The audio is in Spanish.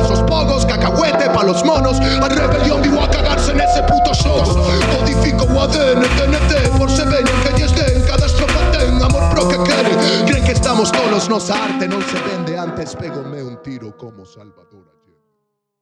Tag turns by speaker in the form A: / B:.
A: esos pogos, cacahuete pa' los monos. A rebelión vivo a cagarse en ese puto show. Codifico o ADN, TNT, por se veñan que lles den. Cada estrofa ten amor pro que quere. Creen que estamos tolos, nos arte, non se vende. Antes pégome un tiro como Salvador.